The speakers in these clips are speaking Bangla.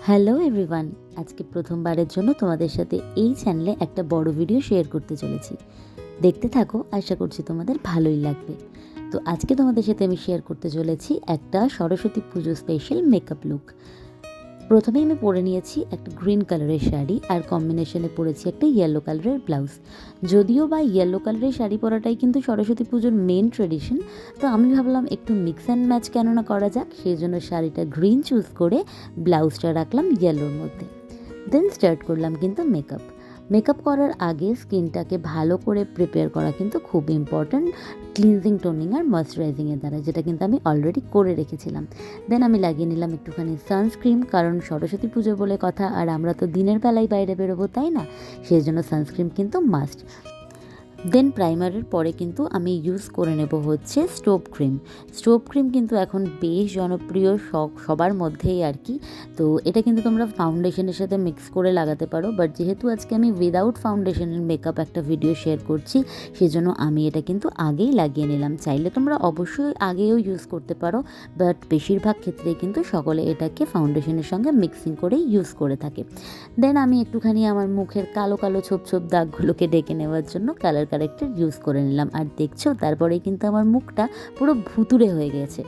হ্যালো এভরিওয়ান, আজকে প্রথমবারের জন্য তোমাদের সাথে এই চ্যানেলে একটা বড় ভিডিও শেয়ার করতে চলেছি। দেখতে থাকো, আশা করছি তোমাদের ভালোই লাগবে। তো আজকে তোমাদের সাথে আমি শেয়ার করতে চলেছি একটা সরস্বতী পুজো স্পেশাল মেকআপ লুক। প্রথমেই আমি পরে নিয়েছি একটা গ্রিন কালারের শাড়ি, আর কম্বিনেশনে পরেছি একটা ইয়েলো কালারের ব্লাউজ। যদিও বা ইয়েলো কালারের শাড়ি পরাটাই কিন্তু সরস্বতী পুজোর মেন ট্রেডিশন, তো আমি ভাবলাম একটু মিক্স অ্যান্ড ম্যাচ কেন না করা যাক, সেই জন্য শাড়িটা গ্রিন চুজ করে ব্লাউজটা রাখলাম ইয়েলোর মধ্যে। দেন স্টার্ট করলাম কিন্তু মেকআপ করার আগে স্কিনটাকে ভালো করে প্রিপেয়ার করা কিন্তু খুব ইম্পর্ট্যান্ট, ক্লিনজিং, টোনিং আর ময়শ্চারাইজিংয়ের দ্বারা, যেটা কিন্তু আমি অলরেডি করে রেখেছিলাম। দেন আমি লাগিয়ে নিলাম একটুখানি সানস্ক্রিন, কারণ সরস্বতী পুজো বলে কথা, আর আমরা তো দিনের বেলায় বাইরে বেরোবো, তাই না? সেই জন্য সানস্ক্রিন কিন্তু মাস্ট। দেন প্রাইমারের পরে কিন্তু আমি ইউজ করে নেব হচ্ছে স্টোভ ক্রিম কিন্তু এখন বেশ জনপ্রিয় সবার মধ্যেই আর কি। তো এটা কিন্তু তোমরা ফাউন্ডেশনের সাথে মিক্স করে লাগাতে পারো, বাট যেহেতু আজকে আমি উইদাউট ফাউন্ডেশনের মেকআপ একটা ভিডিও শেয়ার করছি, সেজন্য আমি এটা কিন্তু আগেই লাগিয়ে নিলাম। চাইলে তোমরা অবশ্যই আগেও ইউজ করতে পারো, বাট বেশিরভাগ ক্ষেত্রেই কিন্তু সকলে এটাকে ফাউন্ডেশনের সঙ্গে মিক্সিং করেই ইউজ করে থাকে। দেন আমি একটুখানি আমার মুখের কালো কালো ছোপ ছোপ দাগগুলোকে ডেকে নেওয়ার জন্য কালার কারেক্টর ইউজ করে নিলাম। আর দেখছো, তারপরে কিন্তু আমার মুখটা পুরো ভুতুড়ে হয়ে গেছে।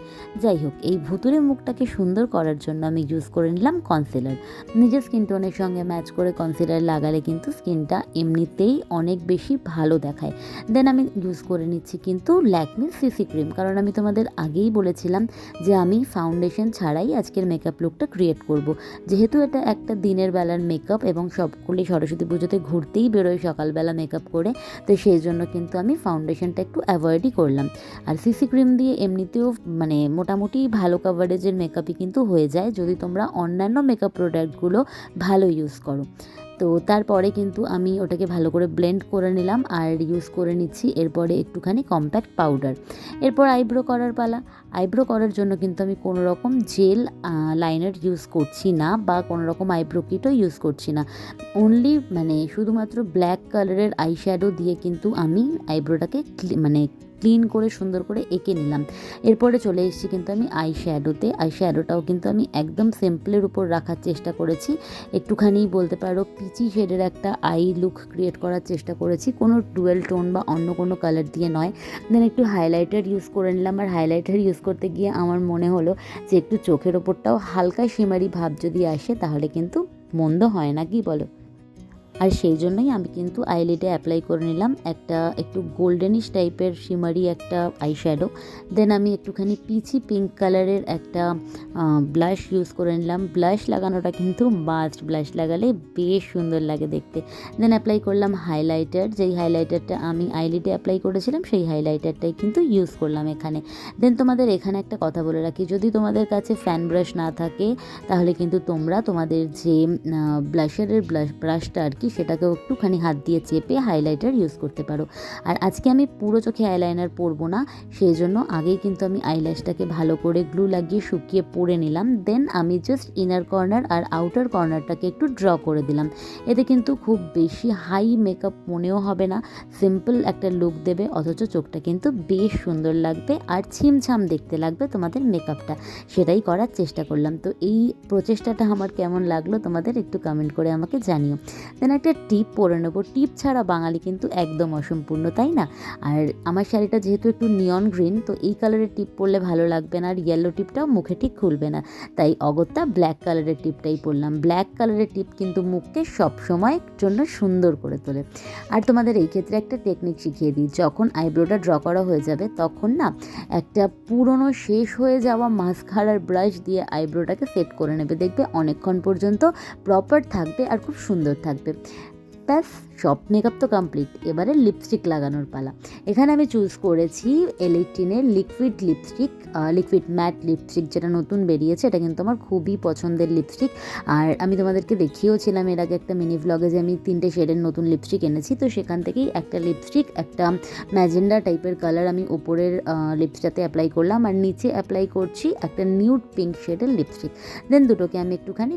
যাই হোক, এই ভুতুড়ে মুখটাকে সুন্দর করার জন্য আমি ইউজ করে নিলাম কনসিলার। নিজের স্কিন টোনের সঙ্গে ম্যাচ করে কনসিলার লাগালে কিন্তু স্কিনটা এমনিতেই অনেক বেশি ভালো দেখায়। দেন আমি ইউজ করে নিচ্ছি কিন্তু ল্যাকমির সিসি ক্রিম, কারণ আমি তোমাদের আগেই বলেছিলাম যে আমি ফাউন্ডেশন ছাড়াই আজকের মেকআপ লুকটা ক্রিয়েট করব। যেহেতু এটা একটা দিনের বেলার মেকআপ এবং সকলেই সরস্বতী পুজোতে ঘুরতেই বেরোয় সকালবেলা মেকআপ করে, তো সেই জন্য কিন্তু আমি ফাউন্ডেশনটা একটু অ্যাভয়েডই করলাম। আর সিসি ক্রিম দিয়ে এমনিতেও মানে মোটামুটি ভালো কাভারেজের মেকআপই কিন্তু হয়ে যায়, যদি তোমরা অন্যান্য মেকআপ প্রোডাক্টগুলো ভালো ইউজ করো। তো তারপরে কিন্তু আমি ওটাকে ভালো করে ব্লেন্ড করে নিলাম আর ইউজ করে নিচ্ছি এরপরে একটুখানি কম্প্যাক্ট পাউডার। এরপর আইব্রো করার পালা। আইব্রো করার জন্য কিন্তু আমি কোনো রকম জেল লাইনার ইউজ করছি না, বা কোনো রকম আইব্রো কিটও ইউজ করছি না। অনলি মানে শুধুমাত্র ব্ল্যাক কালারের আই শ্যাডো দিয়ে কিন্তু আমি আইব্রোটাকে ক্লিন করে সুন্দর করে এঁকে নিলাম। এরপরে চলে এসেছি কিন্তু আমি আই শ্যাডোটাও কিন্তু আমি একদম সিম্পলের উপর রাখার চেষ্টা করেছি। একটুখানি বলতে পারো পিচি শেডের একটা আই লুক ক্রিয়েট করার চেষ্টা করেছি, কোনো ডুয়েল টোন বা অন্য কোনো কালার দিয়ে নয়। দেন একটু হাইলাইটার ইউজ করে নিলাম, আর হাইলাইটার ইউজ করতে গিয়ে আমার মনে হলো যে একটু চোখের ওপরটাও হালকা শিমারি ভাব যদি আসে তাহলে কিন্তু মন্দ হয় না, কি বলো? আর সেই জন্যই আমি কিন্তু আইলিডে অ্যাপ্লাই করে নিলাম একটা একটু গোল্ডেনিশ টাইপের শিমারি একটা আই শ্যাডো। দেন আমি একটুখানি পিচি পিঙ্ক কালারের একটা ব্লাশ ইউজ করে নিলাম। ব্লাশ লাগানোটা কিন্তু মাস্ট, ব্লাশ লাগালে বেশ সুন্দর লাগে দেখতে। দেন অ্যাপ্লাই করলাম হাইলাইটার, যেই হাইলাইটারটা আমি আইলিডে অ্যাপ্লাই করেছিলাম সেই হাইলাইটারটাই কিন্তু ইউজ করলাম এখানে। দেন তোমাদের এখানে একটা কথা বলে রাখি, যদি তোমাদের কাছে ফ্যান ব্রাশ না থাকে তাহলে কিন্তু তোমরা তোমাদের যে ব্লাশারের ব্রাশটা আর কি, সেটাকেও একটুখানি হাত দিয়ে চেপে হাইলাইটার ইউজ করতে পারো। আর আজকে আমি পুরো চোখে আইলাইনার পরবো না, সেই জন্য আগেই কিন্তু আমি আইল্যাশটাকে ভালো করে গ্লু লাগিয়ে শুকিয়ে পরে নিলাম। দেন আমি জাস্ট ইনার কর্নার আর আউটার কর্নারটাকে একটু ড্র করে দিলাম। এতে কিন্তু খুব বেশি হাই মেকআপ মনেও হবে না, সিম্পল একটা লুক দেবে, অথচ চোখটা কিন্তু বেশ সুন্দর লাগবে আর ছিমছাম দেখতে লাগবে তোমাদের মেকআপটা। সেটাই করার চেষ্টা করলাম। তো এই প্রচেষ্টাটা আমার কেমন লাগলো তোমাদের একটু কমেন্ট করে আমাকে জানিও। দেন একটা টিপ পরে নেবো। টিপ ছাড়া বাঙালি কিন্তু একদম অসম্পূর্ণ, তাই না? আর আমার শাড়িটা যেহেতু একটু নিয়ন গ্রিন, তো এই কালারের টিপ পরলে ভালো লাগবে না, আর ইয়েলো টিপটাও মুখে ঠিক খুলবে না, তাই অগত্যা ব্ল্যাক কালারের টিপটাই পরলাম। ব্ল্যাক কালারের টিপ কিন্তু মুখকে সবসময় জন্য সুন্দর করে তোলে। আর তোমাদের এই ক্ষেত্রে একটা টেকনিক শিখিয়ে দিই, যখন আইব্রোটা ড্র করা হয়ে যাবে তখন না একটা পুরনো শেষ হয়ে যাওয়া মাস্কারার ব্রাশ দিয়ে আইব্রোটাকে সেট করে নেবে, দেখবে অনেকক্ষণ পর্যন্ত প্রপার থাকবে আর খুব সুন্দর থাকবে। ব্যাস, সব মেকআপ তো কমপ্লিট, এবারে লিপস্টিক লাগানোর পালা। এখানে আমি চুজ করেছি L18-এর লিকুইড ম্যাট লিপস্টিক, যেটা নতুন বেরিয়েছে। এটা কিন্তু আমার খুবই পছন্দের লিপস্টিক, আর আমি তোমাদেরকে দেখিয়েওছিলাম এর আগে একটা মিনি ভ্লগে যে আমি 3টে শেডের নতুন লিপস্টিক এনেছি। তো সেখান থেকেই একটা লিপস্টিক, একটা ম্যাজেন্ডা টাইপের কালার আমি উপরের লিপসটাতে অ্যাপ্লাই করলাম, আর নিচে অ্যাপ্লাই করছি একটা নিউড পিঙ্ক শেডের লিপস্টিক। দেন দুটোকে আমি একটুখানি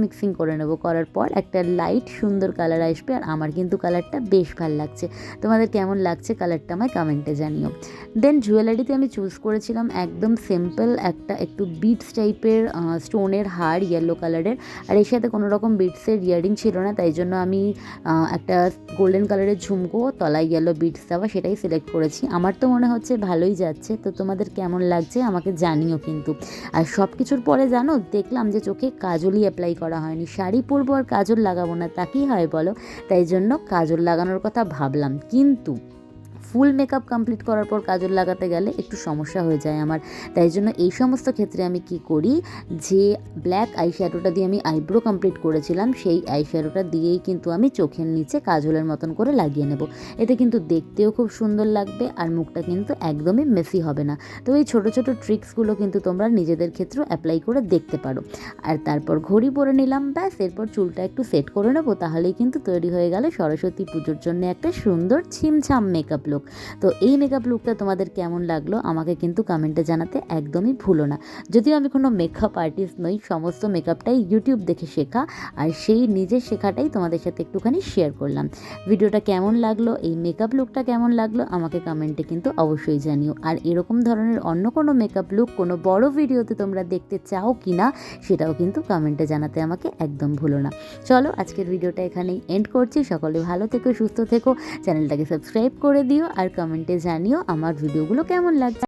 মিক্সিং করে নেবো। করার পর একটা লাইট সুন্দর কালার কালার আসবে। আর আমার কিন্তু কালারটা বেশ ভালো লাগছে। তোমাদের কেমন লাগছে কালারটা আমায় কমেন্টে জানিও। দেন জুয়েলারিতে আমি চুজ করেছিলাম একদম সিম্পল একটা একটু বিটস টাইপের স্টোনের হার ইয়েলো কালারের। আর এর সাথে কোনো রকম বিটসের ইয়ারিং ছিল না, তাই জন্য আমি একটা গোল্ডেন কালারের ঝুমকো তলায় ইয়েলো বিটস দেওয়া সেটাই সিলেক্ট করেছি। আমার তো মনে হচ্ছে ভালোই যাচ্ছে, তো তোমাদের কেমন লাগছে আমাকে জানিও কিন্তু। আর সব কিছুর পরে জানো দেখলাম যে চোখে কাজলই অ্যাপ্লাই করা হয়নি। শাড়ি পরবো আর কাজল লাগাবো না, তা কি হয় বলো? তাই জন্য কাজল লাগানোর কথা ভাবলাম, কিন্তু ফুল মেকআপ কমপ্লিট করার পর কাজল লাগাতে গেলে একটু সমস্যা হয়ে যায় আমার। তাই জন্য এই সমস্ত ক্ষেত্রে আমি কি করি, যে ব্ল্যাক আই শ্যাডোটা দিয়ে আমি আইব্রো কমপ্লিট করেছিলাম সেই আই শ্যাডোটা দিয়েই কিন্তু আমি চোখের নিচে কাজলের মতন করে লাগিয়ে নেব। এতে কিন্তু দেখতেও খুব সুন্দর লাগবে আর মুখটা কিন্তু একদমই মেসি হবে না। তো এই ছোটো ছোটো ট্রিক্সগুলো কিন্তু তোমরা নিজেদের ক্ষেত্রেও অ্যাপ্লাই করে দেখতে পারো। আর তারপর ঘড়ি পরে নিলাম, ব্যাস এরপর চুলটা একটু সেট করে নেবো, তাহলেই কিন্তু তৈরি হয়ে গেল সরস্বতী পুজোর জন্য একটা সুন্দর ছিমছাম মেকআপ লুক। তো এই মেকআপ লুকটা তোমাদের কেমন লাগলো আমাকে কিন্তু কমেন্টে জানাতে একদমই ভুলো না। যদিও আমি কোনো মেকআপ আর্টিস্ট নই, সমস্ত মেকআপটাই ইউটিউব দেখে শেখা, আর সেই নিজের শেখাটাই তোমাদের সাথে একটুখানি শেয়ার করলাম। ভিডিওটা কেমন লাগলো, এই মেকআপ লুকটা কেমন লাগলো আমাকে কমেন্টে কিন্তু অবশ্যই জানিও। আর এরকম ধরনের অন্য কোনো মেকআপ লুক কোনো বড় ভিডিওতে তোমরা দেখতে চাও কি না সেটাও কিন্তু কমেন্টে জানাতে আমাকে একদম ভুলো না। চলো আজকের ভিডিওটা এখানেই এন্ড করছি। সকলে ভালো থেকো, সুস্থ থেকো, চ্যানেলটাকে সাবস্ক্রাইব করে দিও আর কমেন্টে জানিও আমার ভিডিওগুলো কেমন লাগছে।